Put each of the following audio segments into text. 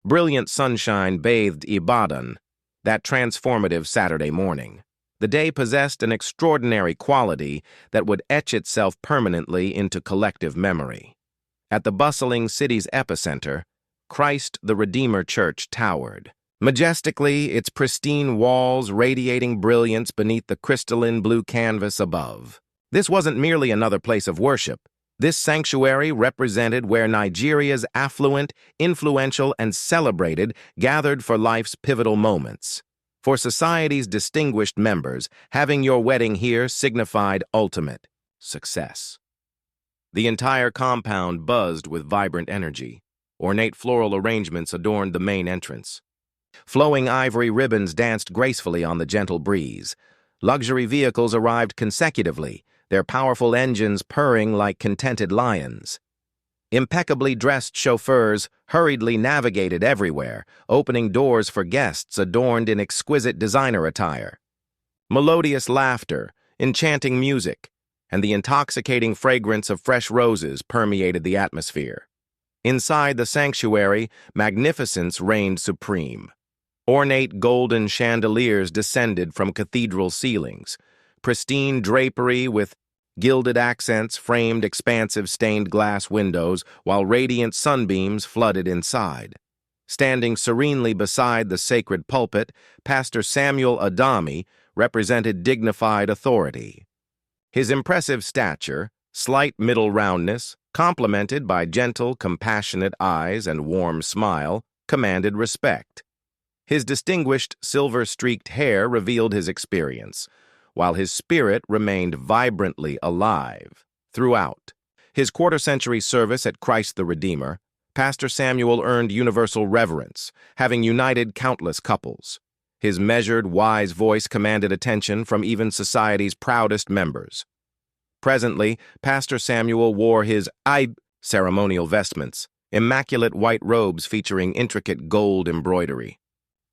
Brilliant sunshine bathed Ibadan, that transformative Saturday morning. The day possessed an extraordinary quality that would etch itself permanently into collective memory. At the bustling city's epicenter, Christ the Redeemer Church towered. Majestically, its pristine walls radiating brilliance beneath the crystalline blue canvas above. This wasn't merely another place of worship. This sanctuary represented where Nigeria's affluent, influential, and celebrated gathered for life's pivotal moments. For society's distinguished members, having your wedding here signified ultimate success. The entire compound buzzed with vibrant energy. Ornate floral arrangements adorned the main entrance. Flowing ivory ribbons danced gracefully on the gentle breeze. Luxury vehicles arrived consecutively, their powerful engines purring like contented lions. Impeccably dressed chauffeurs hurriedly navigated everywhere, opening doors for guests adorned in exquisite designer attire. Melodious laughter, enchanting music, and the intoxicating fragrance of fresh roses permeated the atmosphere. Inside the sanctuary, magnificence reigned supreme. Ornate golden chandeliers descended from cathedral ceilings. Pristine drapery with gilded accents framed expansive stained glass windows, while radiant sunbeams flooded inside. Standing serenely beside the sacred pulpit, Pastor Samuel Adami represented dignified authority. His impressive stature, slight middle roundness, complemented by gentle, compassionate eyes and warm smile, commanded respect. His distinguished silver-streaked hair revealed his experience, while his spirit remained vibrantly alive throughout. His quarter-century service at Christ the Redeemer, Pastor Samuel earned universal reverence, having united countless couples. His measured, wise voice commanded attention from even society's proudest members. Presently, Pastor Samuel wore his ceremonial vestments, immaculate white robes featuring intricate gold embroidery.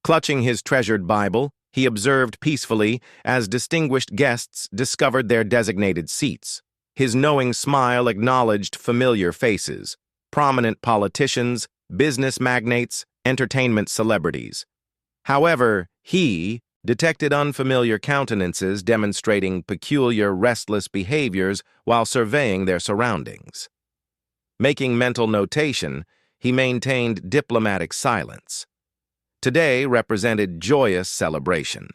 Clutching his treasured Bible, he observed peacefully as distinguished guests discovered their designated seats. His knowing smile acknowledged familiar faces, prominent politicians, business magnates, entertainment celebrities. However, he detected unfamiliar countenances demonstrating peculiar, restless behaviors while surveying their surroundings. Making mental notation, he maintained diplomatic silence. Today represented joyous celebration.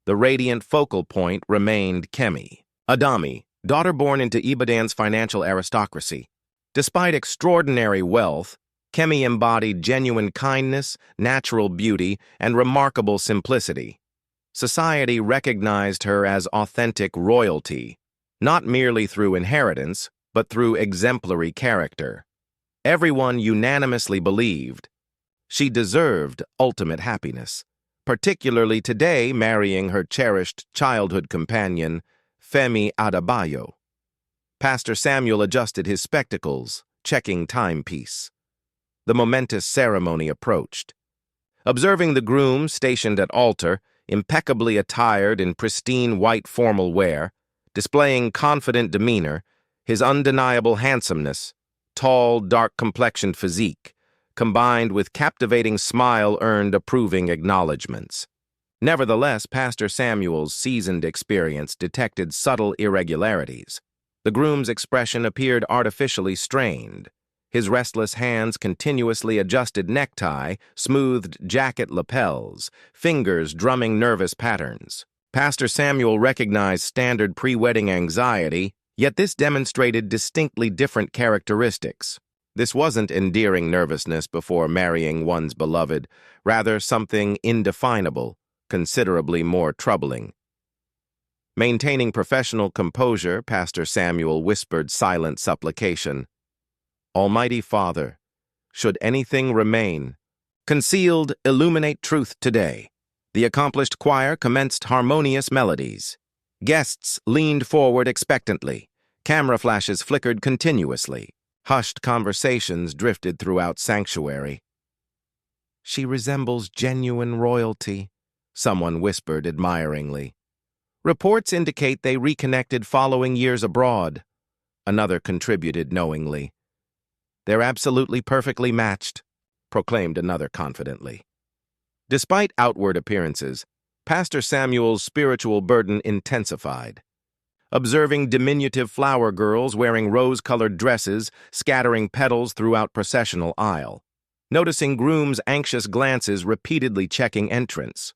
The radiant focal point remained Kemi Adami, daughter born into Ibadan's financial aristocracy. Despite extraordinary wealth, Kemi embodied genuine kindness, natural beauty, and remarkable simplicity. Society recognized her as authentic royalty, not merely through inheritance, but through exemplary character. Everyone unanimously believed she deserved ultimate happiness, particularly today marrying her cherished childhood companion, Femi Adebayo. Pastor Samuel adjusted his spectacles, checking timepiece. The momentous ceremony approached. Observing the groom stationed at altar, impeccably attired in pristine white formal wear, displaying confident demeanor, his undeniable handsomeness, tall, dark-complexioned physique, combined with captivating smile earned approving acknowledgments. Nevertheless, Pastor Samuel's seasoned experience detected subtle irregularities. The groom's expression appeared artificially strained. His restless hands continuously adjusted necktie, smoothed jacket lapels, fingers drumming nervous patterns. Pastor Samuel recognized standard pre-wedding anxiety, yet this demonstrated distinctly different characteristics. This wasn't endearing nervousness before marrying one's beloved, rather something indefinable, considerably more troubling. Maintaining professional composure, Pastor Samuel whispered silent supplication. Almighty Father, should anything remain, concealed, illuminate truth today. The accomplished choir commenced harmonious melodies. Guests leaned forward expectantly. Camera flashes flickered continuously. Hushed conversations drifted throughout sanctuary. She resembles genuine royalty, someone whispered admiringly. Reports indicate they reconnected following years abroad, another contributed knowingly. They're absolutely perfectly matched. proclaimed another confidently. Despite outward appearances, Pastor Samuel's spiritual burden intensified. Observing diminutive flower girls wearing rose-colored dresses scattering petals throughout processional aisle. Noticing Groom's anxious glances repeatedly checking entrance.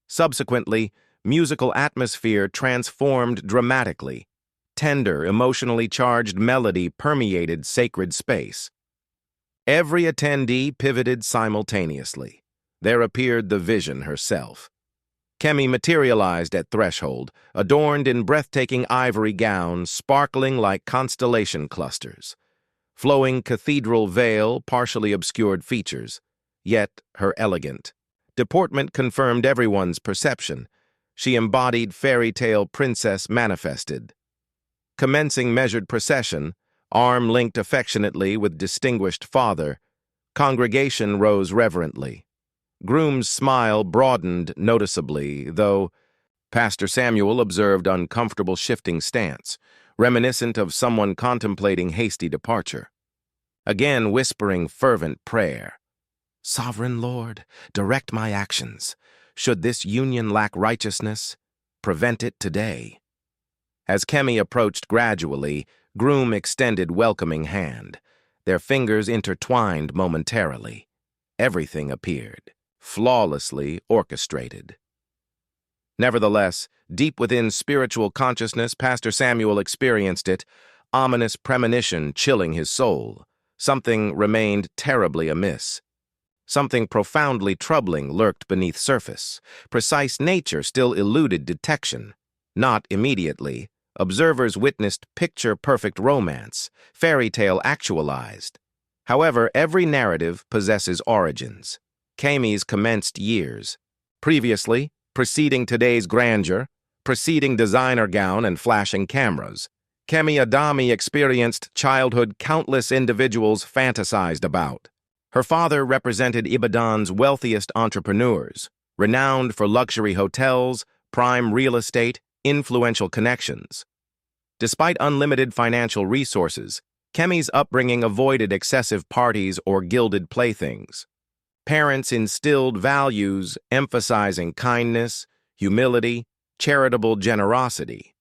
Subsequently, musical atmosphere transformed dramatically. Tender, emotionally charged melody permeated sacred space. Every attendee pivoted simultaneously. There appeared the vision herself. Kemi materialized at threshold, adorned in breathtaking ivory gown, sparkling like constellation clusters. Flowing cathedral veil partially obscured features, yet her elegant deportment confirmed everyone's perception. She embodied fairy tale princess manifested. Commencing measured procession, arm linked affectionately with distinguished father, congregation rose reverently. Groom's smile broadened noticeably, though Pastor Samuel observed uncomfortable shifting stance, reminiscent of someone contemplating hasty departure. Again whispering fervent prayer. Sovereign Lord, direct my actions. Should this union lack righteousness, prevent it today. As Kemi approached gradually, Groom extended welcoming hand. Their fingers intertwined momentarily. Everything appeared flawlessly orchestrated. Nevertheless, deep within spiritual consciousness, Pastor Samuel experienced it, ominous premonition chilling his soul. Something remained terribly amiss. Something profoundly troubling lurked beneath surface. Precise nature still eluded detection. Not immediately. Observers witnessed picture-perfect romance, fairy tale actualized. However, every narrative possesses origins. Kemi's commenced years. Previously, preceding today's grandeur, preceding designer gown and flashing cameras, Kemi Adami experienced childhood countless individuals fantasized about. Her father represented Ibadan's wealthiest entrepreneurs, renowned for luxury hotels, prime real estate, influential connections. Despite unlimited financial resources, Kemi's upbringing avoided excessive parties or gilded playthings. Parents instilled values emphasizing kindness, humility, charitable generosity.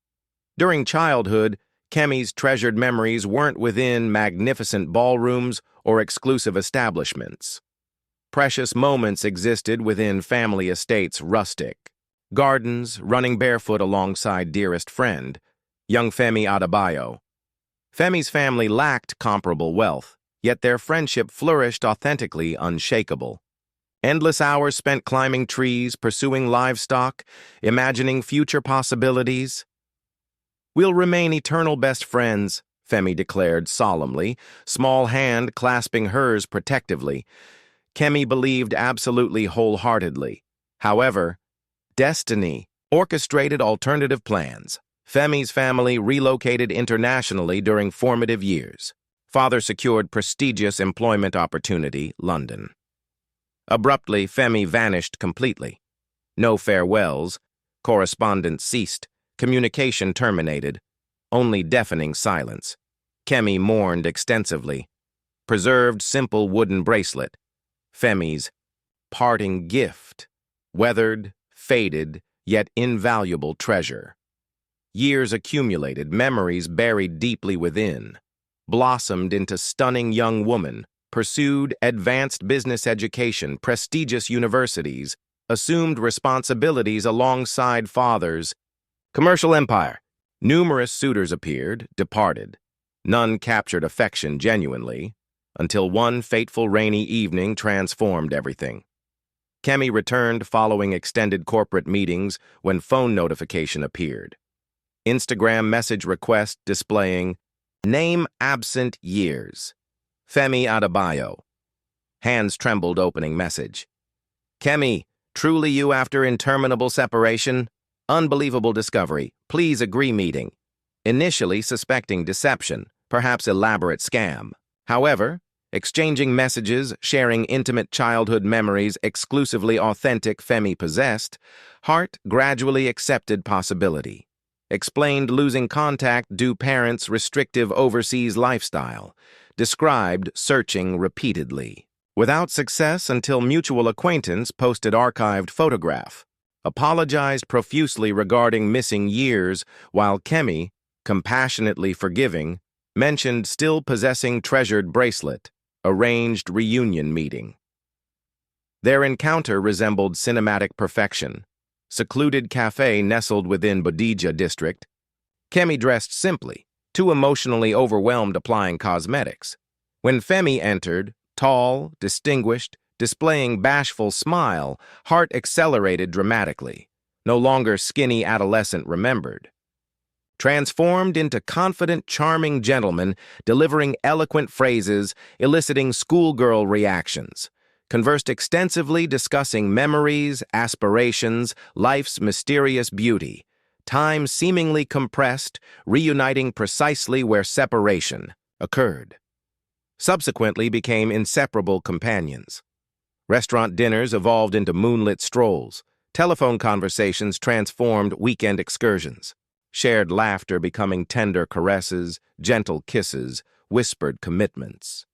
During childhood, Kemi's treasured memories weren't within magnificent ballrooms or exclusive establishments. Precious moments existed within family estates rustic. Gardens, running barefoot alongside dearest friend, young Femi Adebayo. Femi's family lacked comparable wealth, yet their friendship flourished authentically unshakable. Endless hours spent climbing trees, pursuing livestock, imagining future possibilities. We'll remain eternal best friends, Femi declared solemnly, small hand clasping hers protectively. Kemi believed absolutely wholeheartedly. However, destiny orchestrated alternative plans. Femi's family relocated internationally during formative years. Father secured prestigious employment opportunity, London. Abruptly, Femi vanished completely. No farewells, correspondence ceased, communication terminated, only deafening silence. Kemi mourned extensively. Preserved simple wooden bracelet. Femi's parting gift. Weathered, faded, yet invaluable treasure. Years accumulated, memories buried deeply within. Blossomed into stunning young woman, pursued advanced business education, prestigious universities, assumed responsibilities alongside fathers. Commercial empire. Numerous suitors appeared, departed. None captured affection genuinely, until one fateful rainy evening transformed everything. Kemi returned following extended corporate meetings when phone notification appeared. Instagram message request displaying name absent years. Femi Adebayo. Hands trembled opening message. Kemi, truly you after interminable separation? Unbelievable discovery. Please agree meeting. Initially suspecting deception, perhaps elaborate scam. However, exchanging messages, sharing intimate childhood memories exclusively authentic Femi possessed, heart gradually accepted possibility. Explained losing contact due parents' restrictive overseas lifestyle. Described searching repeatedly. Without success until mutual acquaintance posted archived photograph, apologized profusely regarding missing years, while Kemi, compassionately forgiving, mentioned still possessing treasured bracelet, arranged reunion meeting. Their encounter resembled cinematic perfection. Secluded cafe nestled within Bodija district. Kemi dressed simply, too emotionally overwhelmed applying cosmetics. When Femi entered, tall, distinguished, displaying bashful smile, heart accelerated dramatically, no longer skinny adolescent remembered. Transformed into confident, charming gentleman, delivering eloquent phrases, eliciting schoolgirl reactions. Conversed extensively discussing memories, aspirations, life's mysterious beauty. Time seemingly compressed, reuniting precisely where separation occurred. Subsequently became inseparable companions. Restaurant dinners evolved into moonlit strolls. Telephone conversations transformed weekend excursions. Shared laughter becoming tender caresses, gentle kisses, whispered commitments.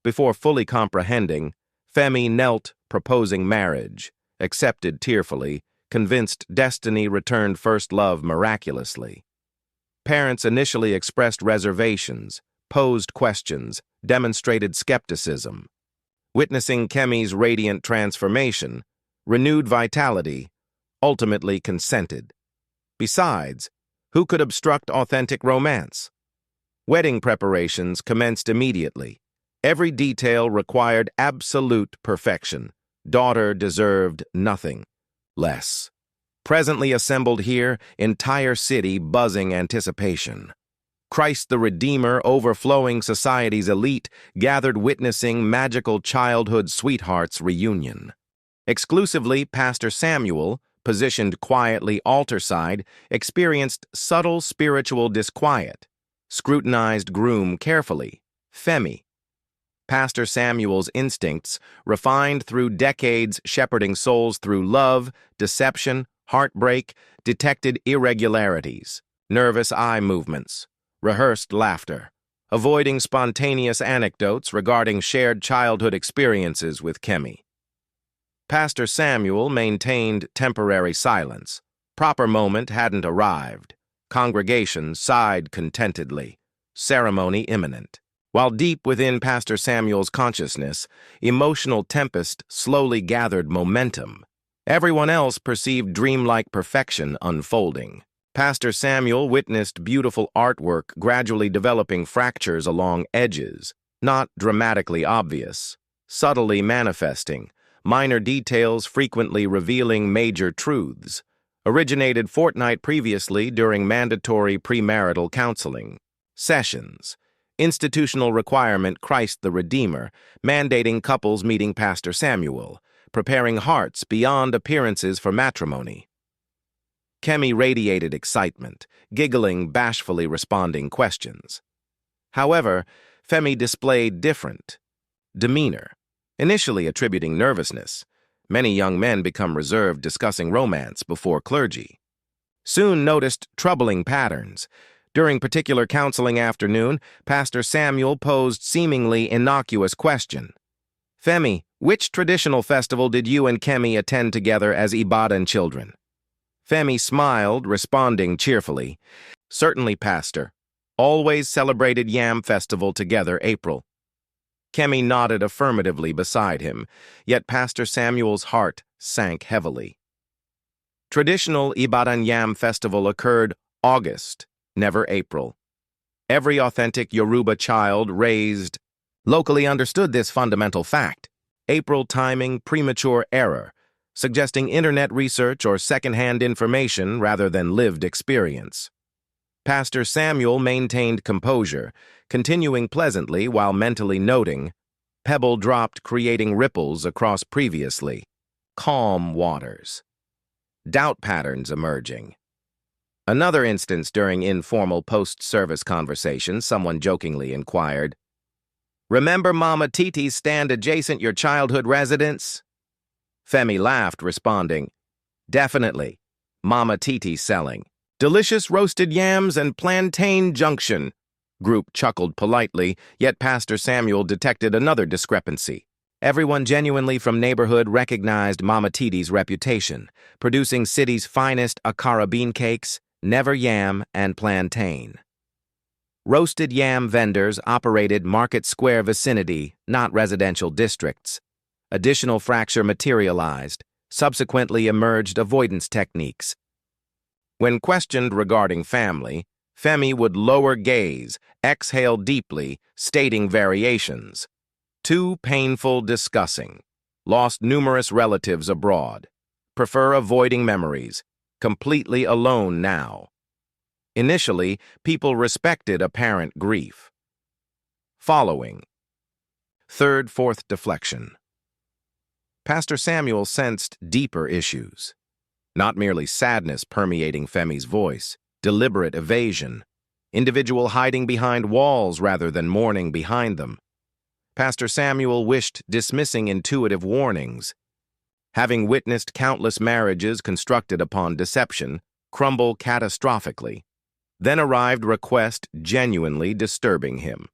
Before fully comprehending, Femi knelt, proposing marriage, accepted tearfully, convinced destiny returned first love miraculously. Parents initially expressed reservations, posed questions, demonstrated skepticism. Witnessing Kemi's radiant transformation, renewed vitality, ultimately consented. Besides, who could obstruct authentic romance? Wedding preparations commenced immediately. Every detail required absolute perfection. Daughter deserved nothing less. Presently assembled here, entire city buzzing anticipation. Christ the Redeemer, overflowing society's elite, gathered witnessing magical childhood sweethearts reunion. Exclusively, Pastor Samuel, positioned quietly altar-side, experienced subtle spiritual disquiet, scrutinized Groom carefully. Femi. Pastor Samuel's instincts, refined through decades shepherding souls through love, deception, heartbreak, detected irregularities, nervous eye movements, rehearsed laughter, avoiding spontaneous anecdotes regarding shared childhood experiences with Kemi. Pastor Samuel maintained temporary silence. Proper moment hadn't arrived. Congregation sighed contentedly. Ceremony imminent. While deep within Pastor Samuel's consciousness, emotional tempest slowly gathered momentum. Everyone else perceived dreamlike perfection unfolding. Pastor Samuel witnessed beautiful artwork gradually developing fractures along edges, not dramatically obvious, subtly manifesting, minor details frequently revealing major truths, originated fortnight previously during mandatory premarital counseling sessions. Institutional requirement Christ the Redeemer, mandating couples meeting Pastor Samuel, preparing hearts beyond appearances for matrimony. Kemi radiated excitement, giggling, bashfully responding questions. However, Femi displayed different demeanor, initially attributing nervousness. Many young men become reserved discussing romance before clergy. Soon noticed troubling patterns. During particular counseling afternoon, Pastor Samuel posed seemingly innocuous question. Femi, which traditional festival did you and Kemi attend together as Ibadan children? Femi smiled, responding cheerfully. Certainly, Pastor. Always celebrated Yam Festival together, April. Kemi nodded affirmatively beside him, yet Pastor Samuel's heart sank heavily. Traditional Ibadan Yam Festival occurred August, never April. Every authentic Yoruba child raised locally understood this fundamental fact. April timing, premature error, suggesting internet research or second-hand information rather than lived experience. Pastor Samuel maintained composure, continuing pleasantly while mentally noting, pebble dropped creating ripples across previously calm waters. Doubt patterns emerging. Another instance during informal post-service conversation, someone jokingly inquired, "Remember Mama Titi's stand adjacent your childhood residence?" Femi laughed, responding, "Definitely. Mama Titi selling delicious roasted yams and plantain junction." Group chuckled politely, yet Pastor Samuel detected another discrepancy. Everyone genuinely from neighborhood recognized Mama Titi's reputation, producing city's finest akara bean cakes, never yam, and plantain. Roasted yam vendors operated Market Square vicinity, not residential districts. Additional fracture materialized, subsequently emerged avoidance techniques. When questioned regarding family, Femi would lower gaze, exhale deeply, stating variations. Too painful discussing. Lost numerous relatives abroad. Prefer avoiding memories. Completely alone now. Initially, people respected apparent grief. Following. Third, fourth deflection. Pastor Samuel sensed deeper issues. Not merely sadness permeating Femi's voice, deliberate evasion, individual hiding behind walls rather than mourning behind them. Pastor Samuel wished dismissing intuitive warnings. Having witnessed countless marriages constructed upon deception crumble catastrophically, then arrived request genuinely disturbing him.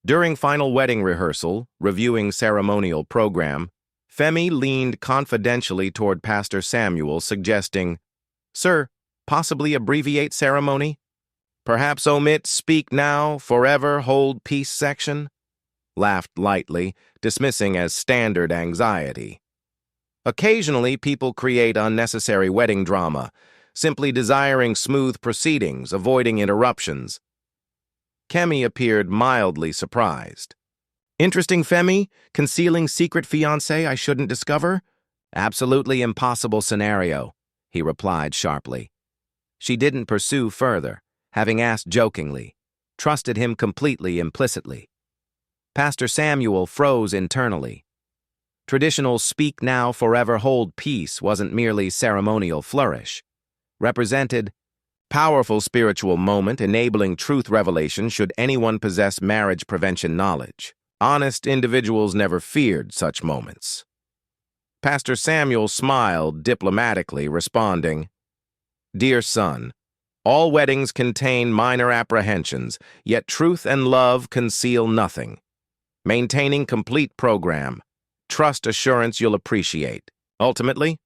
During final wedding rehearsal, reviewing ceremonial program, Femi leaned confidentially toward Pastor Samuel, suggesting, "Sir, possibly abbreviate ceremony? Perhaps omit speak now, forever, hold peace section?" Laughed lightly, dismissing as standard anxiety. Occasionally, people create unnecessary wedding drama, simply desiring smooth proceedings, avoiding interruptions. Kemi appeared mildly surprised. "Interesting, Femi? Concealing secret fiancé I shouldn't discover?" "Absolutely impossible scenario," he replied sharply. She didn't pursue further, having asked jokingly, trusted him completely implicitly. Pastor Samuel froze internally. Traditional speak now, forever hold peace wasn't merely ceremonial flourish. Represented powerful spiritual moment enabling truth revelation should anyone possess marriage prevention knowledge. Honest individuals never feared such moments. Pastor Samuel smiled diplomatically, responding, "Dear son, all weddings contain minor apprehensions, yet truth and love conceal nothing. Maintaining complete program. Trust assurance you'll appreciate. Ultimately?"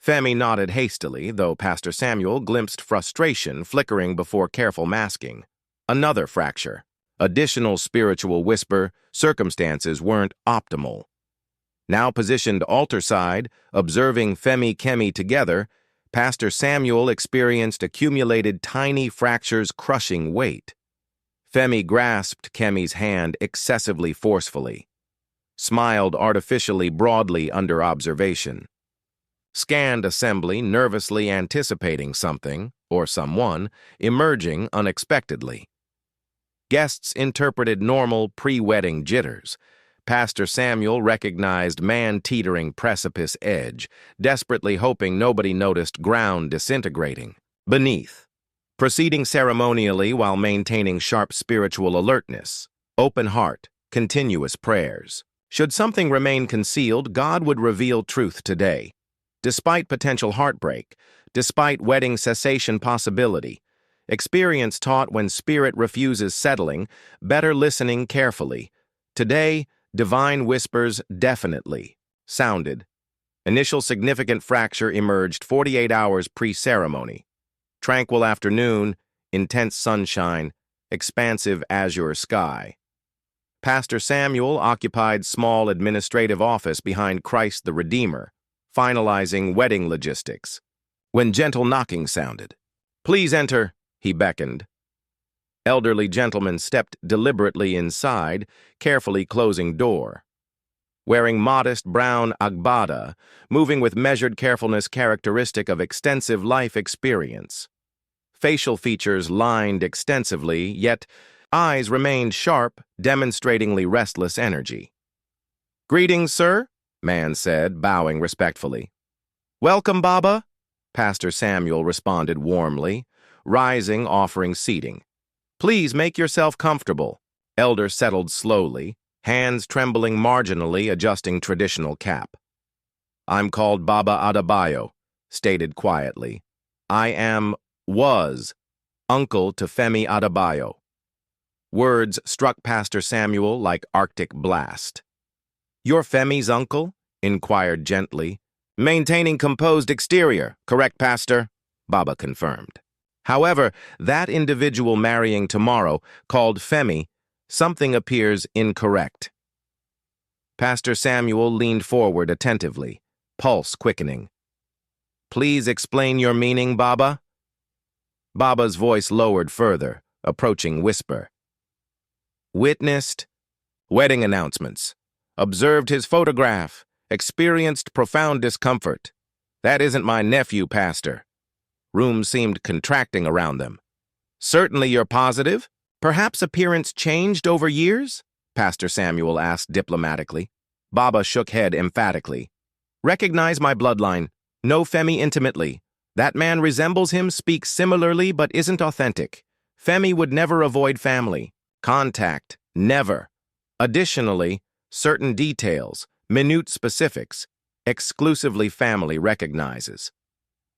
Femi nodded hastily, though Pastor Samuel glimpsed frustration flickering before careful masking. Another fracture. Additional spiritual whisper, circumstances weren't optimal. Now positioned altar side, observing Femi-Kemi together, Pastor Samuel experienced accumulated tiny fractures crushing weight. Femi grasped Kemi's hand excessively forcefully, smiled artificially broadly under observation. Scanned assembly, nervously anticipating something, or someone, emerging unexpectedly. Guests interpreted normal pre-wedding jitters. Pastor Samuel recognized man teetering precipice edge, desperately hoping nobody noticed ground disintegrating. Beneath. Proceeding ceremonially while maintaining sharp spiritual alertness. Open heart, continuous prayers. Should something remain concealed, God would reveal truth today. Despite potential heartbreak, despite wedding cessation possibility, experience taught when spirit refuses settling, better listening carefully. Today, divine whispers definitely sounded. Initial significant fracture emerged 48 hours pre-ceremony. Tranquil afternoon, intense sunshine, expansive azure sky. Pastor Samuel occupied small administrative office behind Christ the Redeemer, finalizing wedding logistics. When gentle knocking sounded. "Please enter," he beckoned. Elderly gentleman stepped deliberately inside, carefully closing door. Wearing modest brown agbada, moving with measured carefulness characteristic of extensive life experience. Facial features lined extensively, yet eyes remained sharp, demonstratingly restless energy. "Greetings, sir," man said, bowing respectfully. "Welcome, Baba," Pastor Samuel responded warmly, rising, offering seating. "Please make yourself comfortable." Elder settled slowly, hands trembling marginally, adjusting traditional cap. "I'm called Baba Adebayo," stated quietly. Was uncle to Femi Adebayo. Words struck Pastor Samuel like Arctic blast. "You're Femi's uncle?" inquired gently. "Maintaining composed exterior, correct, Pastor?" Baba confirmed. "However, that individual marrying tomorrow, called Femi, something appears incorrect." Pastor Samuel leaned forward attentively, pulse quickening. "Please explain your meaning, Baba?" Baba's voice lowered further, approaching whisper. "Witnessed wedding announcements, observed his photograph, experienced profound discomfort. That isn't my nephew, Pastor." Rooms seemed contracting around them. "Certainly you're positive? Perhaps appearance changed over years?" Pastor Samuel asked diplomatically. Baba shook head emphatically. "Recognize my bloodline. Know Femi intimately. That man resembles him, speaks similarly, but isn't authentic. Femi would never avoid family. Contact. Never. Additionally, certain details, minute specifics, exclusively family recognizes."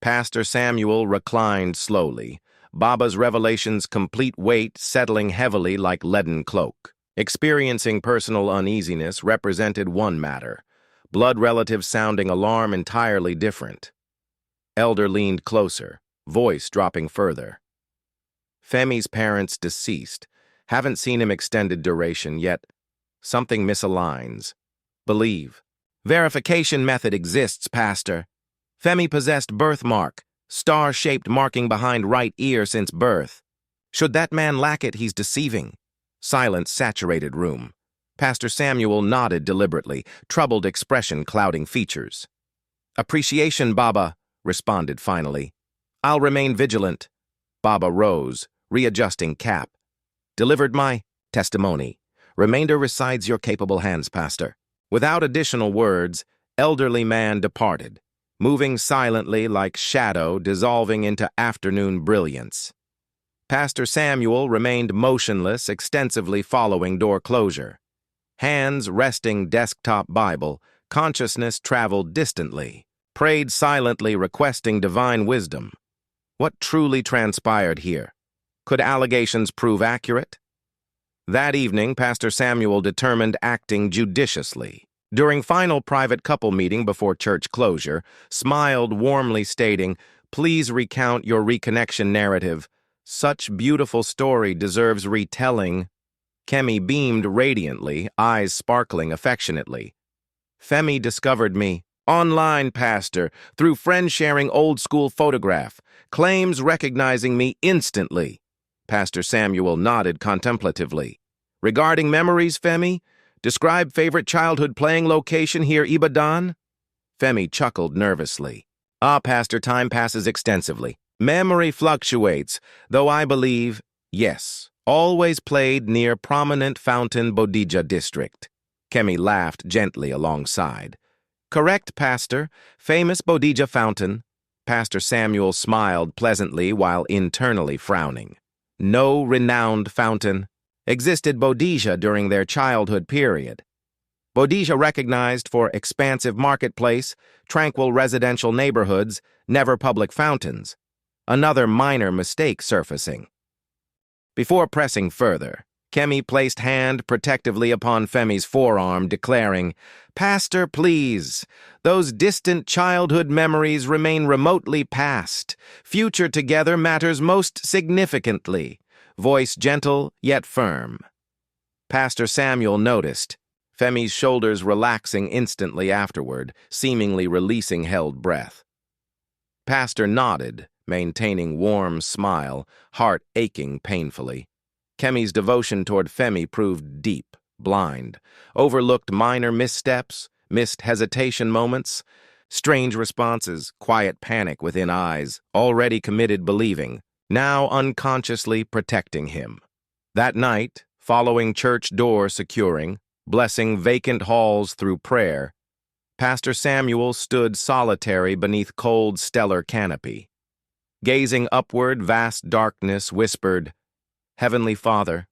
Pastor Samuel reclined slowly, Baba's revelations' complete weight settling heavily like leaden cloak. Experiencing personal uneasiness represented one matter, blood relatives sounding alarm entirely different. Elder leaned closer, voice dropping further. "Femi's parents deceased. Haven't seen him extended duration, yet something misaligns. Believe. Verification method exists, Pastor. Femi possessed birthmark, star-shaped marking behind right ear since birth. Should that man lack it, he's deceiving." Silence saturated room. Pastor Samuel nodded deliberately, troubled expression clouding features. "Appreciation, Baba," responded finally. "I'll remain vigilant." Baba rose, readjusting cap. "Delivered my testimony. Remainder resides your capable hands, Pastor." Without additional words, elderly man departed, moving silently like shadow dissolving into afternoon brilliance. Pastor Samuel remained motionless, extensively following door closure. Hands resting desktop Bible, consciousness traveled distantly, prayed silently requesting divine wisdom. What truly transpired here? Could allegations prove accurate? That evening, Pastor Samuel determined acting judiciously. During final private couple meeting before church closure, smiled warmly stating, "Please recount your reconnection narrative. Such beautiful story deserves retelling." Kemi beamed radiantly, eyes sparkling affectionately. "Femi discovered me. Online, Pastor, through friend sharing old school photograph. Claims recognizing me instantly." Pastor Samuel nodded contemplatively. "Regarding memories, Femi? Describe favorite childhood playing location here, Ibadan?" Femi chuckled nervously. "Ah, Pastor, time passes extensively. Memory fluctuates, though I believe, yes, always played near prominent Fountain Bodija district." Kemi laughed gently alongside. "Correct, Pastor. Famous Bodija fountain." Pastor Samuel smiled pleasantly while internally frowning. "No renowned fountain. Existed Bodija during their childhood period. Bodija recognized for expansive marketplace, tranquil residential neighborhoods, never public fountains. Another minor mistake surfacing." Before pressing further, Kemi placed hand protectively upon Femi's forearm, declaring, "Pastor, please. Those distant childhood memories remain remotely past. Future together matters most significantly." Voice gentle yet firm. Pastor Samuel noticed, Femi's shoulders relaxing instantly afterward, seemingly releasing held breath. Pastor nodded, maintaining warm smile, heart aching painfully. Kemi's devotion toward Femi proved deep, blind, overlooked minor missteps, missed hesitation moments, strange responses, quiet panic within eyes, already committed believing, now unconsciously protecting him. That night, following church door securing, blessing vacant halls through prayer, Pastor Samuel stood solitary beneath cold stellar canopy. Gazing upward, vast darkness whispered, "Heavenly Father,"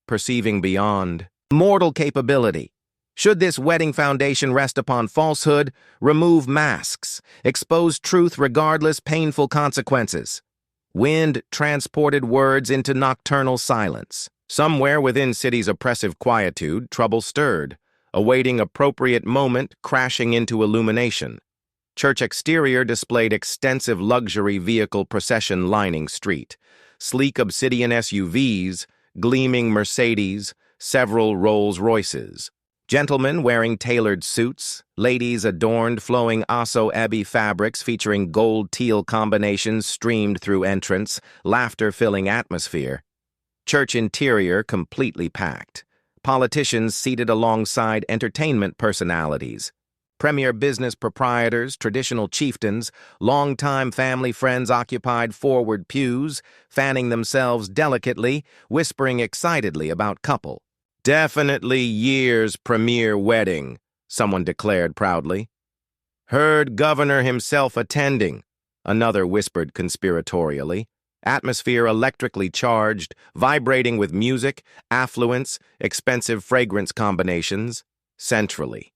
perceiving beyond mortal capability. Should this wedding foundation rest upon falsehood, remove masks, expose truth regardless painful consequences. Wind transported words into nocturnal silence. Somewhere within city's oppressive quietude, trouble stirred. awaiting appropriate moment, crashing into illumination. Church exterior displayed extensive luxury vehicle procession lining street. Sleek obsidian SUVs, gleaming Mercedes, several Rolls-Royces. Gentlemen wearing tailored suits, ladies adorned flowing Aso Abbey fabrics featuring gold-teal combinations streamed through entrance, laughter-filling atmosphere. Church interior completely packed. Politicians seated alongside entertainment personalities. Premier business proprietors, traditional chieftains, longtime family friends occupied forward pews, fanning themselves delicately, whispering excitedly about couple. "Definitely year's premier wedding," someone declared proudly. "Heard governor himself attending," another whispered conspiratorially. Atmosphere electrically charged, vibrating with music, affluence, expensive fragrance combinations. Centrally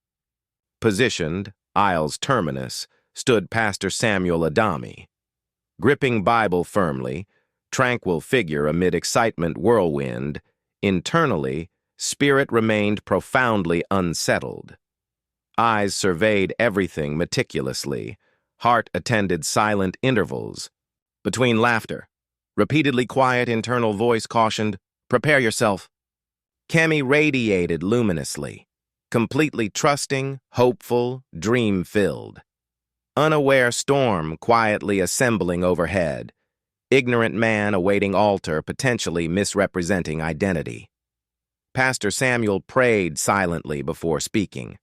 positioned, aisle's terminus, stood Pastor Samuel Adami. Gripping Bible firmly, tranquil figure amid excitement whirlwind, internally, spirit remained profoundly unsettled. Eyes surveyed everything meticulously, heart attended silent intervals. Between laughter, repeatedly quiet internal voice cautioned, "Prepare yourself." Kemi radiated luminously, completely trusting, hopeful, dream-filled. Unaware storm quietly assembling overhead. Ignorant man awaiting altar, potentially misrepresenting identity. Pastor Samuel prayed silently before speaking.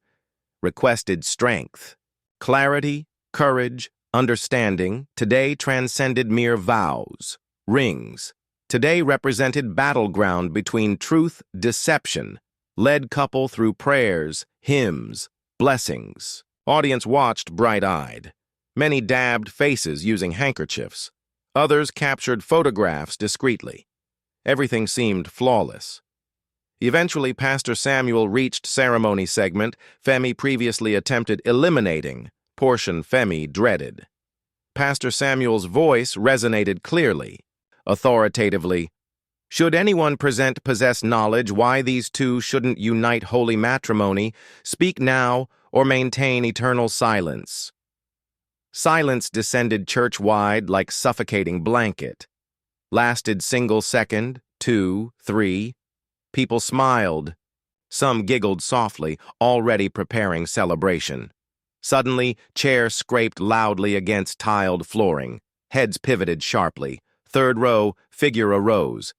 Requested strength, clarity, courage, understanding. Today transcended mere vows, rings. Today represented battleground between truth, deception. Led couple through prayers, hymns, blessings. Audience watched bright-eyed. Many dabbed faces using handkerchiefs. Others captured photographs discreetly. Everything seemed flawless. Eventually, Pastor Samuel reached ceremony segment Femi previously attempted eliminating, portion Femi dreaded. Pastor Samuel's voice resonated clearly, authoritatively. "Should anyone possess knowledge why these two shouldn't unite holy matrimony, speak now or maintain eternal silence." Silence descended church-wide like suffocating blanket. Lasted single second, 2, 3. People smiled. Some giggled softly, already preparing celebration. Suddenly, chairs scraped loudly against tiled flooring. Heads pivoted sharply. Third row, figure arose.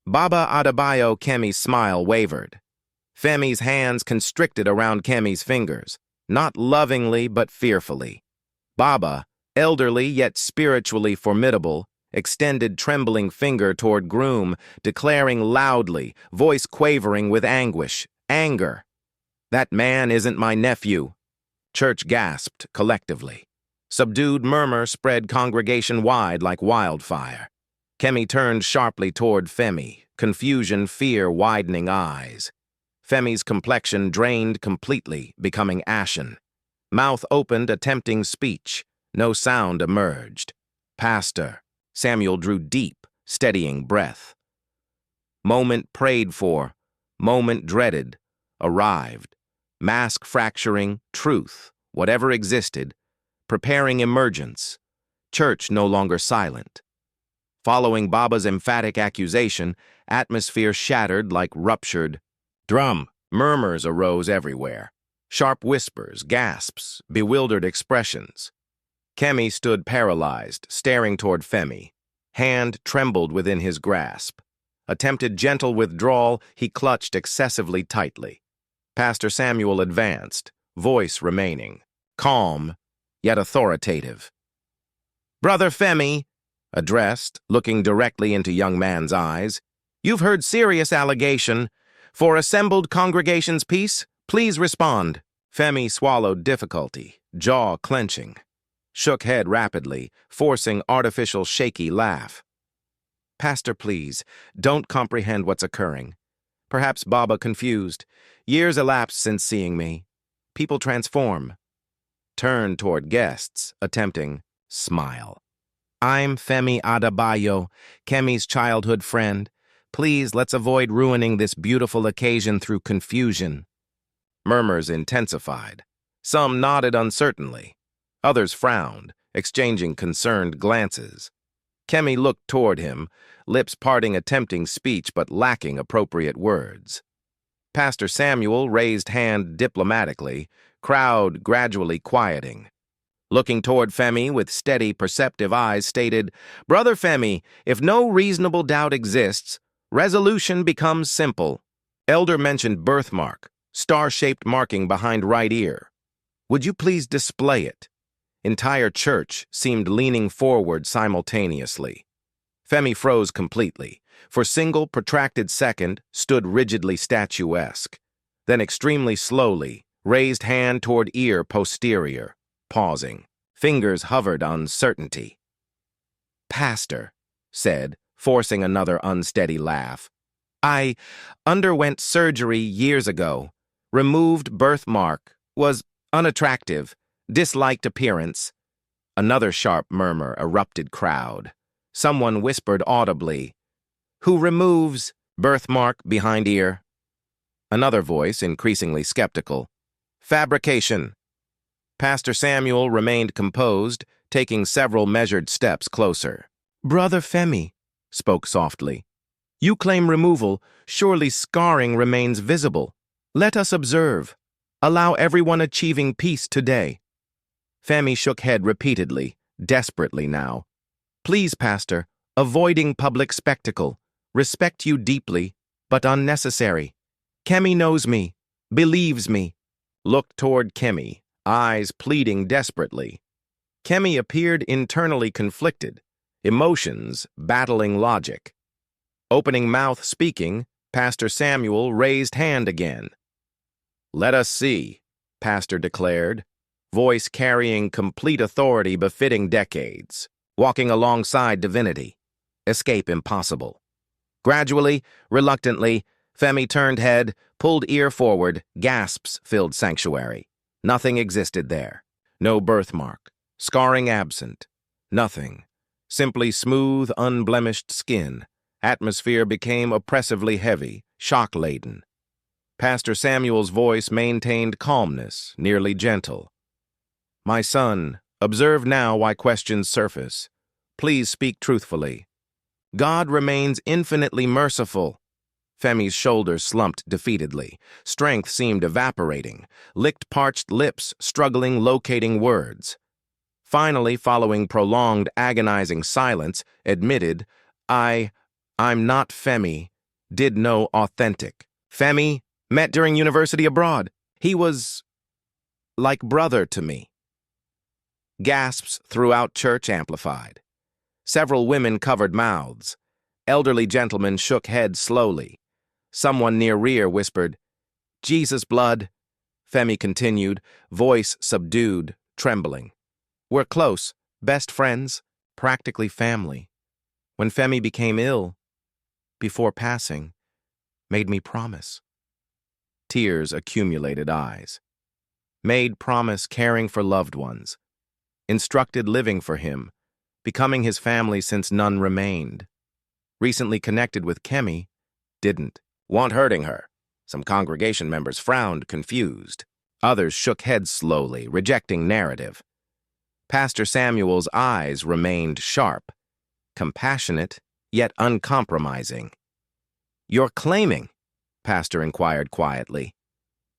Baba Adebayo. Kemi's smile wavered. Femi's hands constricted around Kemi's fingers, not lovingly but fearfully. Baba, elderly yet spiritually formidable, extended trembling finger toward Groom, declaring loudly, voice quavering with anguish, anger. "That man isn't my nephew." Church gasped collectively. Subdued murmur spread congregation-wide like wildfire. Kemi turned sharply toward Femi, confusion, fear widening eyes. Femi's complexion drained completely, becoming ashen. Mouth opened, attempting speech. No sound emerged. "Pastor." Samuel drew deep, steadying breath. Moment prayed for, moment dreaded, arrived. Mask fracturing, truth, whatever existed, preparing emergence. Church no longer silent. Following Baba's emphatic accusation, atmosphere shattered like ruptured drum. Murmurs arose everywhere. Sharp whispers, gasps, bewildered expressions. Kemi stood paralyzed, staring toward Femi. Hand trembled within his grasp. Attempted gentle withdrawal, he clutched excessively tightly. Pastor Samuel advanced, voice remaining, calm, yet authoritative. "Brother Femi," addressed, looking directly into young man's eyes, "you've heard serious allegation. For assembled congregation's peace, please respond." Femi swallowed difficulty, jaw clenching. Shook head rapidly, forcing artificial shaky laugh. "Pastor, please, don't comprehend what's occurring. Perhaps Baba confused. Years elapsed since seeing me. People transform." Turned toward guests, attempting smile. "I'm Femi Adebayo, Kemi's childhood friend. Please, let's avoid ruining this beautiful occasion through confusion." Murmurs intensified. Some nodded uncertainly. Others frowned, exchanging concerned glances. Kemi looked toward him, lips parting, attempting speech but lacking appropriate words. Pastor Samuel raised hand diplomatically, crowd gradually quieting. Looking toward Femi with steady, perceptive eyes, stated, "Brother Femi, if no reasonable doubt exists, resolution becomes simple." Elder mentioned birthmark, star-shaped marking behind right ear. "Would you please display it?" Entire church seemed leaning forward simultaneously. Femi froze completely. For single, protracted second, stood rigidly statuesque. Then extremely slowly, raised hand toward ear posterior, pausing. Fingers hovered on certainty. "Pastor," said, forcing another unsteady laugh. "I underwent surgery years ago. Removed birthmark. Was unattractive. Disliked appearance." Another sharp murmur erupted crowd. Someone whispered audibly, "Who removes birthmark behind ear?" Another voice, increasingly skeptical, "Fabrication." Pastor Samuel remained composed, taking several measured steps closer. "Brother Femi," spoke softly, "you claim removal, surely scarring remains visible. Let us observe. Allow everyone achieving peace today." Femi shook head repeatedly, desperately now. "Please, Pastor, avoiding public spectacle. Respect you deeply, but unnecessary. Kemi knows me, believes me." Looked toward Kemi, eyes pleading desperately. Kemi appeared internally conflicted, emotions battling logic. Opening mouth speaking, Pastor Samuel raised hand again. "Let us see," Pastor declared, voice carrying complete authority befitting decades, walking alongside divinity. Escape impossible. Gradually, reluctantly, Femi turned head, pulled ear forward, gasps filled sanctuary. Nothing existed there. No birthmark. Scarring absent. Nothing. Simply smooth, unblemished skin. Atmosphere became oppressively heavy, shock-laden. Pastor Samuel's voice maintained calmness, nearly gentle. "My son, observe now why questions surface. Please speak truthfully. God remains infinitely merciful." Femi's shoulders slumped defeatedly. Strength seemed evaporating. Licked parched lips, struggling, locating words. Finally, following prolonged, agonizing silence, admitted, I'm not Femi. Did know authentic. Femi, met during university abroad. He was like brother to me." Gasps throughout church amplified. Several women covered mouths. Elderly gentlemen shook heads slowly. Someone near rear whispered, "Jesus blood." Femi continued, voice subdued, trembling. "We're close, best friends, practically family. When Femi became ill, before passing, made me promise." Tears accumulated eyes. Made promise caring for loved ones. Instructed living for him, becoming his family since none remained. Recently connected with Kemi, didn't. Want hurting her. Some congregation members frowned, confused. Others shook heads slowly, rejecting narrative. Pastor Samuel's eyes remained sharp, compassionate, yet uncompromising. "You're claiming?" Pastor inquired quietly.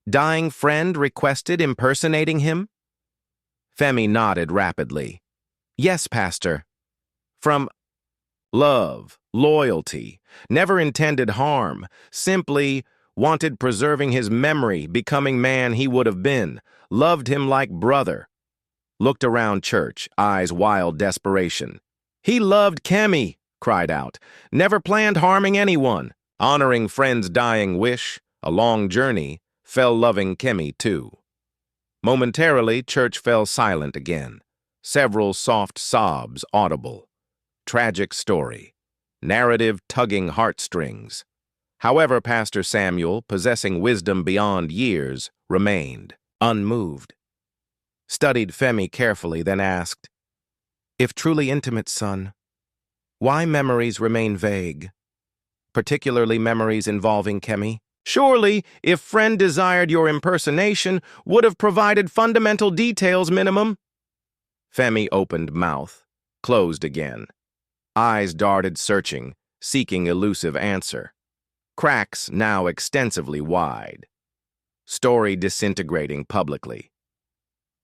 "Dying friend requested impersonating him?" Femi nodded rapidly. "Yes, Pastor. From love, loyalty, never intended harm, simply wanted preserving his memory, becoming man he would have been, loved him like brother." Looked around church, eyes wild desperation. "He loved Kemi," cried out. "Never planned harming anyone. Honoring friend's dying wish, a long journey, fell loving Kemi too." Momentarily, church fell silent again. Several soft sobs audible. Tragic story. Narrative tugging heartstrings. However, Pastor Samuel, possessing wisdom beyond years, remained, unmoved. Studied Femi carefully, then asked, "If truly intimate, son, why memories remain vague? Particularly memories involving Kemi?" Surely, if friend desired your impersonation, would have provided fundamental details minimum. Femi opened mouth, closed again. Eyes darted searching, seeking elusive answer. Cracks now extensively wide. Story disintegrating publicly.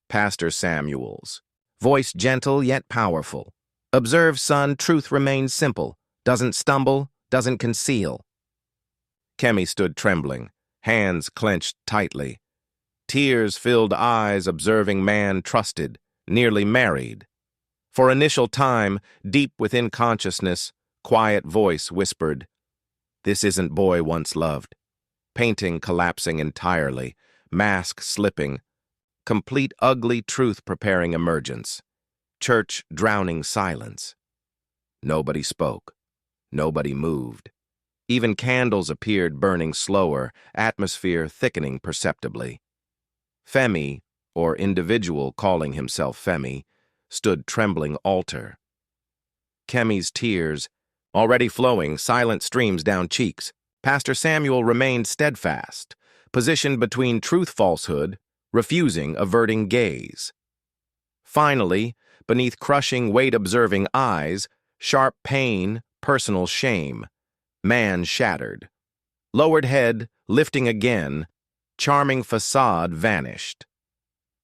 Pastor Samuel's. Voice gentle yet powerful. Observe, son, truth remains simple. Doesn't stumble, doesn't conceal. Kemi stood trembling, hands clenched tightly. Tears-filled eyes observing man trusted, nearly married. For initial time, deep within consciousness, quiet voice whispered, "This isn't boy once loved." Painting collapsing entirely, mask slipping, complete ugly truth preparing emergence. Church drowning silence. Nobody spoke. Nobody moved. Even candles appeared burning slower, atmosphere thickening perceptibly. Femi, or individual calling himself Femi, stood trembling altar. Kemi's tears, already flowing, silent streams down cheeks. Pastor Samuel remained steadfast, positioned between truth-falsehood, refusing averting gaze. Finally, beneath crushing weight-observing eyes, sharp pain, personal shame, man shattered. Lowered head, lifting again, charming facade vanished.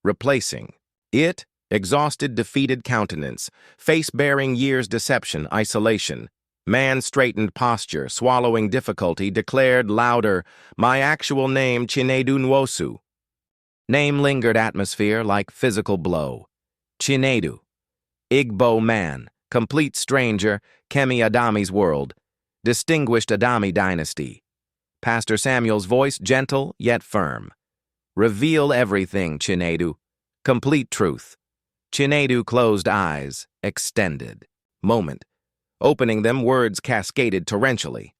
Replacing it, exhausted, defeated countenance, face-bearing years' deception, isolation. Man straightened posture, swallowing difficulty, declared louder, "My actual name, Chinedu Nwosu." Name lingered atmosphere like physical blow. Chinedu. Igbo man, complete stranger, Kemi Adami's world. Distinguished Adami dynasty. Pastor Samuel's voice gentle yet firm. Reveal everything, Chinedu. Complete truth. Chinedu closed eyes, extended. Moment. Opening them, words cascaded torrentially.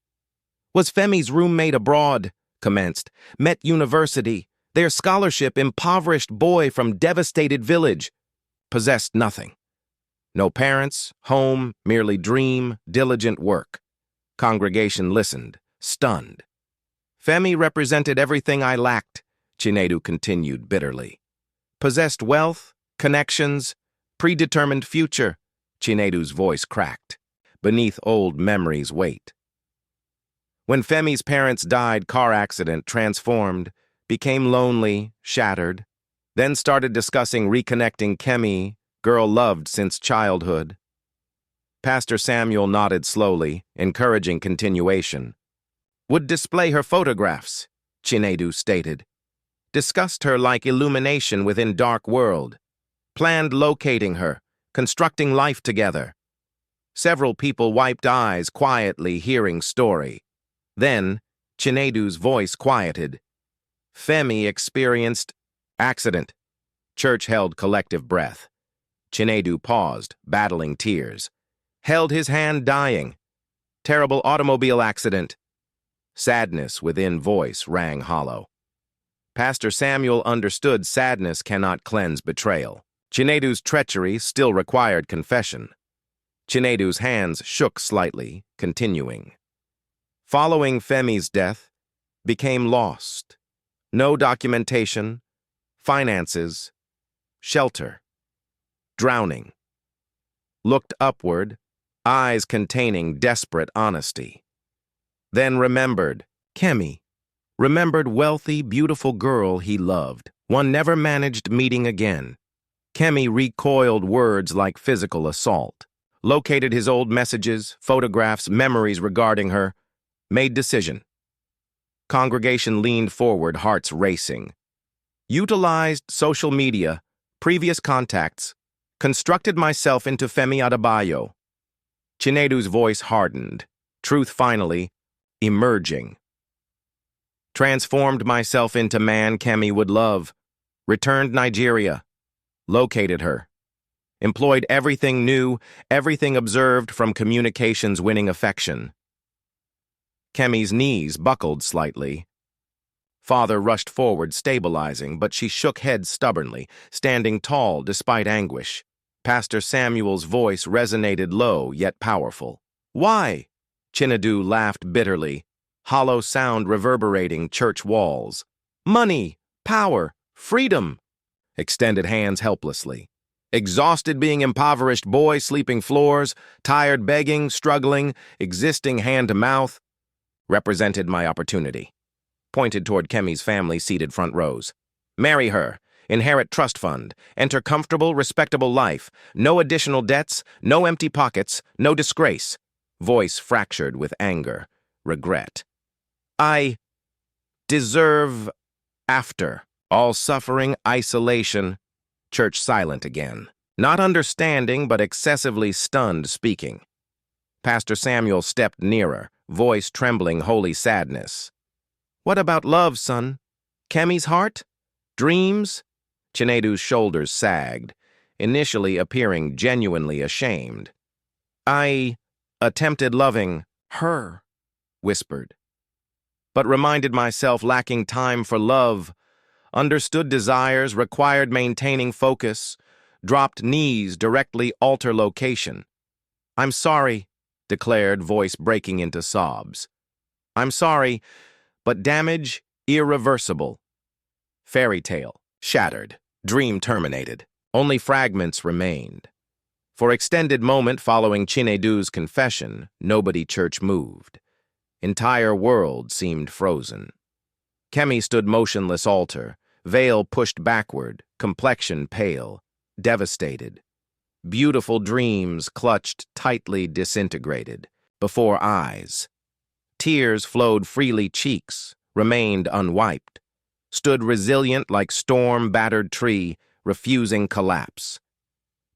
Was Femi's roommate abroad? Commenced. Met university. Their scholarship, impoverished boy from devastated village. Possessed nothing. No parents, home, merely dream, diligent work. Congregation listened, stunned. Femi represented everything I lacked, Chinedu continued bitterly. Possessed wealth, connections, predetermined future, Chinedu's voice cracked, beneath old memories' weight. When Femi's parents died, car accident, transformed, became lonely, shattered, then started discussing reconnecting Kemi, girl loved since childhood. Pastor Samuel nodded slowly, encouraging continuation. Would display her photographs, Chinedu stated. Discussed her like illumination within dark world. Planned locating her, constructing life together. Several people wiped eyes, quietly hearing story. Then, Chinedu's voice quieted. Femi experienced accident. Church held collective breath. Chinedu paused, battling tears. Held his hand dying. Terrible automobile accident. Sadness within voice rang hollow. Pastor Samuel understood sadness cannot cleanse betrayal. Chinedu's treachery still required confession. Chinedu's hands shook slightly, continuing. Following Femi's death, became lost. No documentation, finances, shelter. Drowning. Looked upward, eyes containing desperate honesty. Then remembered, Kemi. Remembered wealthy, beautiful girl he loved, one never managed meeting again. Kemi recoiled words like physical assault. Located his old messages, photographs, memories regarding her. Made decision. Congregation leaned forward, hearts racing. Utilized social media, previous contacts. Constructed myself into Femi Adebayo. Chinedu's voice hardened. Truth finally emerging. Transformed myself into man Kemi would love. Returned Nigeria. Located her. Employed everything new, everything observed from communications winning affection. Kemi's knees buckled slightly. Father rushed forward, stabilizing, but she shook head stubbornly, standing tall despite anguish. Pastor Samuel's voice resonated low yet powerful. Why? Chinedu laughed bitterly. hollow sound reverberating church walls. Money, power, freedom. Extended hands helplessly. Exhausted being impoverished boy sleeping floors, tired begging, struggling, existing hand to mouth. Represented my opportunity. Pointed toward Kemi's family seated front rows. Marry her. Inherit trust fund. Enter comfortable, respectable life. No additional debts, no empty pockets, no disgrace. Voice fractured with anger, regret. I deserve after. All suffering, isolation. Church silent again. Not understanding, but excessively stunned speaking. Pastor Samuel stepped nearer, voice trembling holy sadness. What about love, son? Kemi's heart? Dreams? Chinedu's shoulders sagged, initially appearing genuinely ashamed. I attempted loving her, whispered, but reminded myself lacking time for love, understood desires, required maintaining focus, dropped knees directly alter location. I'm sorry, declared, voice breaking into sobs. I'm sorry, but damage irreversible. Fairy tale shattered, dream terminated. Only fragments remained. For extended moment following Chinedu's confession, nobody church moved. Entire world seemed frozen. Kemi stood motionless altar, veil pushed backward, complexion pale, devastated. Beautiful dreams clutched tightly disintegrated, before eyes. Tears flowed freely cheeks, remained unwiped, stood resilient like storm-battered tree, refusing collapse.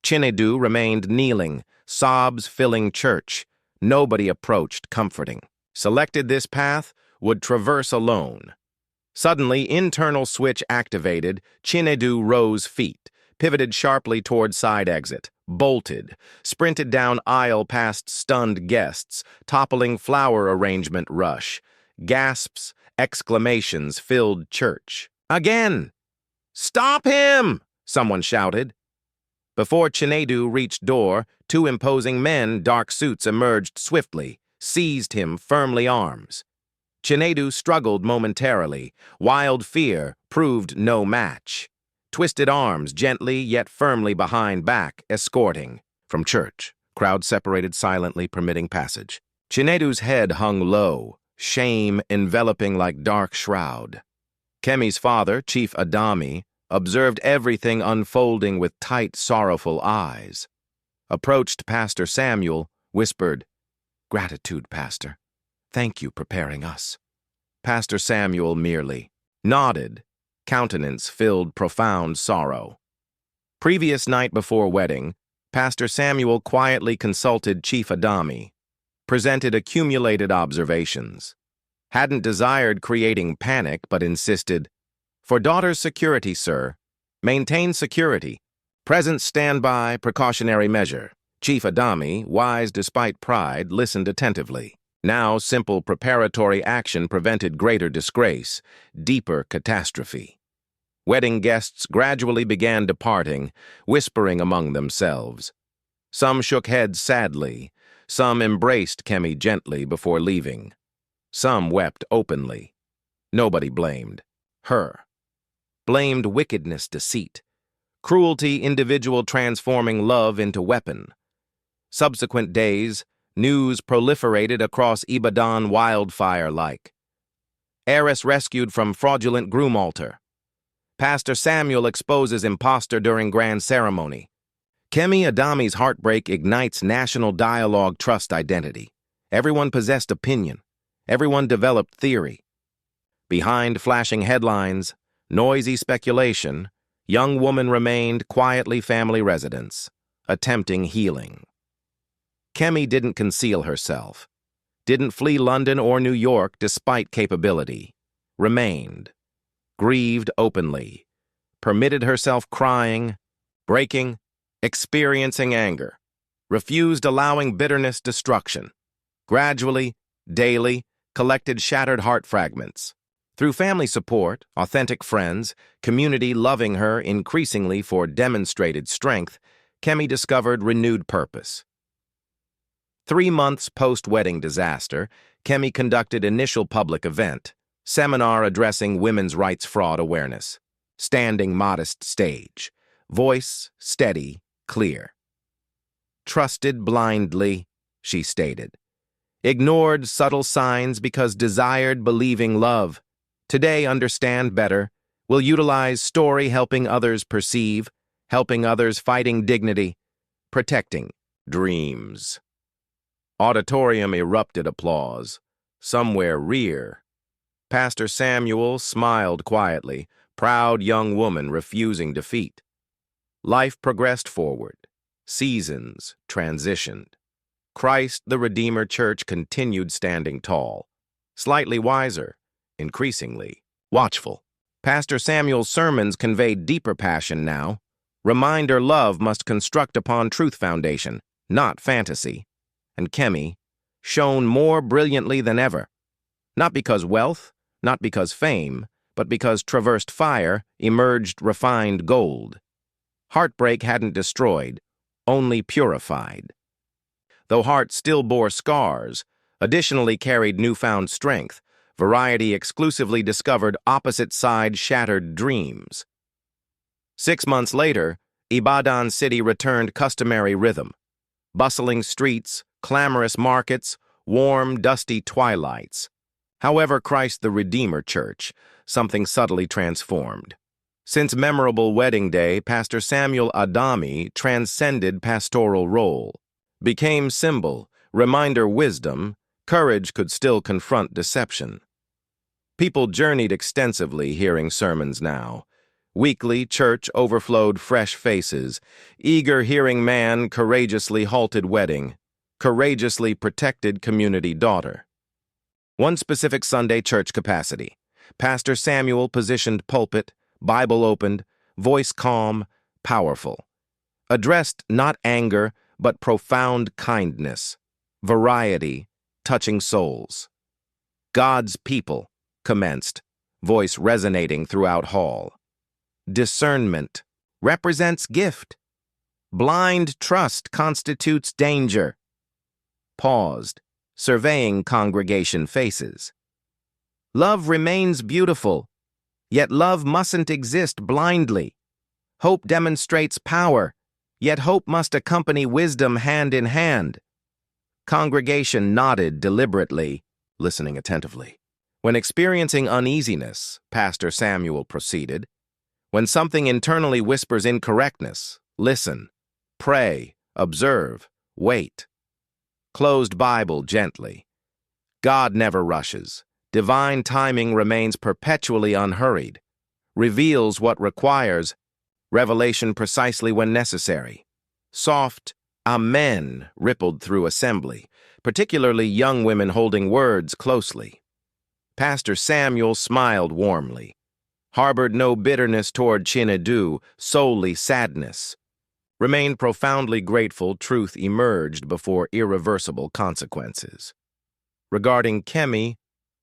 Chinedu remained kneeling, sobs filling church. Nobody approached comforting. Selected this path, would traverse alone. Suddenly, internal switch activated, Chinedu rose feet, pivoted sharply toward side exit, bolted, sprinted down aisle past stunned guests, toppling flower arrangement rush. Gasps, exclamations filled church. Again! Stop him! Someone shouted. Before Chinedu reached door, two imposing men, dark suits, emerged swiftly, seized him firmly arms. Chinedu struggled momentarily. Wild fear proved no match. Twisted arms gently yet firmly behind back, escorting. From church, crowd separated silently, permitting passage. Chinedu's head hung low, shame enveloping like dark shroud. Kemi's father, Chief Adami, observed everything unfolding with tight, sorrowful eyes. Approached Pastor Samuel, whispered, "Gratitude, Pastor. Thank you preparing us." Pastor Samuel merely nodded, countenance filled profound sorrow. Previous night before wedding, Pastor Samuel quietly consulted Chief Adami, presented accumulated observations. Hadn't desired creating panic, but insisted, "For daughter's security, sir. Maintain security. Present standby, precautionary measure." Chief Adami, wise despite pride, listened attentively. Now simple preparatory action prevented greater disgrace, deeper catastrophe. Wedding guests gradually began departing, whispering among themselves. Some shook heads sadly, some embraced Kemi gently before leaving. Some wept openly. Nobody blamed her. Blamed wickedness, deceit, cruelty, individual transforming love into weapon. Subsequent days, news proliferated across Ibadan wildfire-like. Heiress rescued from fraudulent groom altar. Pastor Samuel exposes impostor during grand ceremony. Kemi Adami's heartbreak ignites national dialogue, trust identity. Everyone possessed opinion. Everyone developed theory. Behind flashing headlines, noisy speculation, young woman remained quietly family residence, attempting healing. Kemi didn't conceal herself, didn't flee London or New York despite capability, remained, grieved openly, permitted herself crying, breaking, experiencing anger, refused allowing bitterness destruction. Gradually, daily, collected shattered heart fragments. Through family support, authentic friends, community loving her increasingly for demonstrated strength, Kemi discovered renewed purpose. 3 months post-wedding disaster, Kemi conducted initial public event, seminar addressing women's rights fraud awareness, standing modest stage, voice steady, clear. Trusted blindly, she stated. Ignored subtle signs because desired believing love. Today understand better, will utilize story helping others perceive, helping others fighting dignity, protecting dreams. Auditorium erupted applause. Somewhere rear. Pastor Samuel smiled quietly, proud young woman refusing defeat. Life progressed forward. Seasons transitioned. Christ the Redeemer Church continued standing tall, slightly wiser, increasingly watchful. Pastor Samuel's sermons conveyed deeper passion now. Reminder love must construct upon truth foundation, not fantasy. And Kemi shone more brilliantly than ever. Not because wealth, not because fame, but because traversed fire emerged refined gold. Heartbreak hadn't destroyed, only purified. Though heart still bore scars, additionally carried newfound strength, variety exclusively discovered opposite-side shattered dreams. 6 months later, Ibadan City returned customary rhythm. Bustling streets, clamorous markets, warm, dusty twilights. However, Christ the Redeemer Church, something subtly transformed. Since memorable wedding day, Pastor Samuel Adami transcended pastoral role. Became symbol, reminder wisdom, courage could still confront deception. People journeyed extensively hearing sermons now. Weekly, church overflowed fresh faces, eager hearing man courageously halted wedding, courageously protected community daughter. One specific Sunday church capacity. Pastor Samuel positioned pulpit, Bible opened, voice calm, powerful. Addressed not anger, but profound kindness, variety, touching souls. God's people commenced, voice resonating throughout hall. Discernment represents gift. Blind trust constitutes danger. Paused, surveying congregation faces. Love remains beautiful, yet love mustn't exist blindly. Hope demonstrates power, yet hope must accompany wisdom hand in hand. Congregation nodded deliberately, listening attentively. When experiencing uneasiness, Pastor Samuel proceeded, when something internally whispers incorrectness, listen, pray, observe, wait. Closed Bible gently. God never rushes. Divine timing remains perpetually unhurried. Reveals what requires revelation precisely when necessary. Soft amen rippled through assembly, particularly young women holding words closely. Pastor Samuel smiled warmly. Harbored no bitterness toward Chinedu, solely sadness. Remained profoundly grateful truth emerged before irreversible consequences. Regarding Kemi,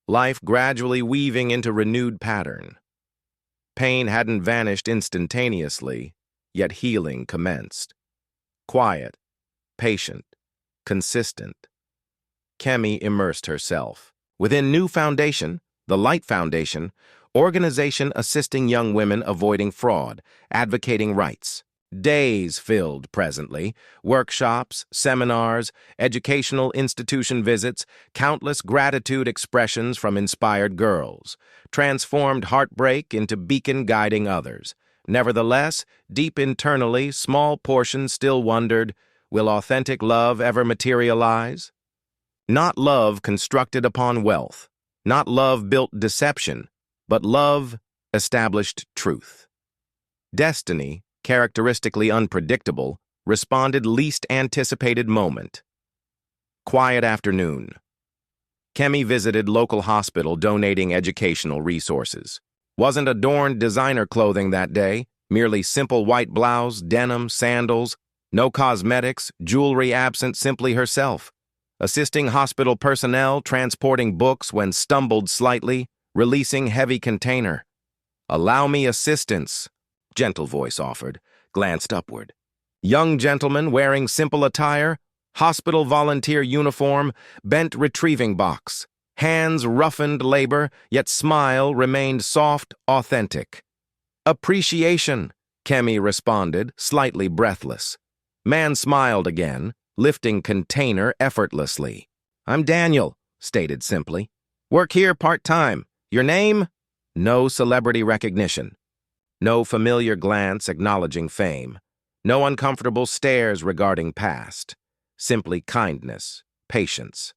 life gradually weaving into renewed pattern. Pain hadn't vanished instantaneously, yet healing commenced. Quiet, patient, consistent. Kemi immersed herself. Within new foundation, the Light Foundation, organization assisting young women avoiding fraud, advocating rights. Days filled presently, workshops, seminars, educational institution visits, countless gratitude expressions from inspired girls, transformed heartbreak into beacon guiding others. Nevertheless, deep internally, small portions still wondered, will authentic love ever materialize? Not love constructed upon wealth, not love built deception, but love established truth. Destiny, characteristically unpredictable, responded least anticipated moment. Quiet afternoon. Kemi visited local hospital donating educational resources. Wasn't adorned designer clothing that day, merely simple white blouse, denim, sandals, no cosmetics, jewelry absent, simply herself. Assisting hospital personnel, transporting books when stumbled slightly, releasing heavy container. Allow me assistance, gentle voice offered, glanced upward. Young gentleman wearing simple attire, Hospital volunteer uniform, bent retrieving box. Hands roughened labor, yet smile remained soft, authentic. Appreciation, Kemi responded, slightly breathless. Man smiled again, lifting container effortlessly. I'm Daniel, stated simply. Work here part-time. Your name? No celebrity recognition. No familiar glance acknowledging fame. No uncomfortable stares regarding past. Simply kindness, patience.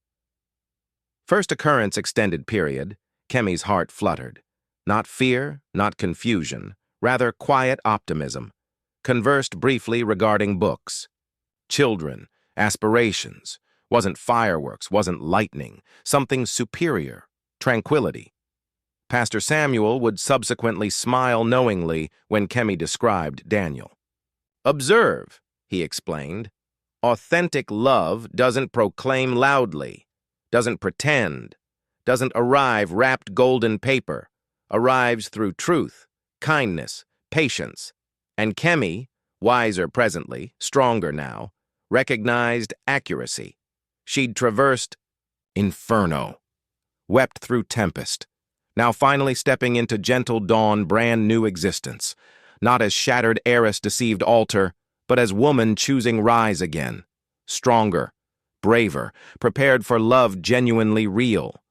First occurrence extended period, Kemi's heart fluttered. Not fear, not confusion, rather quiet optimism. Conversed briefly regarding books. Children, aspirations. Wasn't fireworks, wasn't lightning. Something superior, tranquility. Pastor Samuel would subsequently smile knowingly when Kemi described Daniel. Observe, he explained. Authentic love doesn't proclaim loudly, doesn't pretend, doesn't arrive wrapped golden paper, arrives through truth, kindness, patience. And Kemi, wiser presently, stronger now, recognized accuracy. She'd traversed inferno, wept through tempest, now finally stepping into gentle dawn, brand new existence, not as shattered heiress deceived altar, but as woman choosing rise again, stronger, braver, prepared for love genuinely real.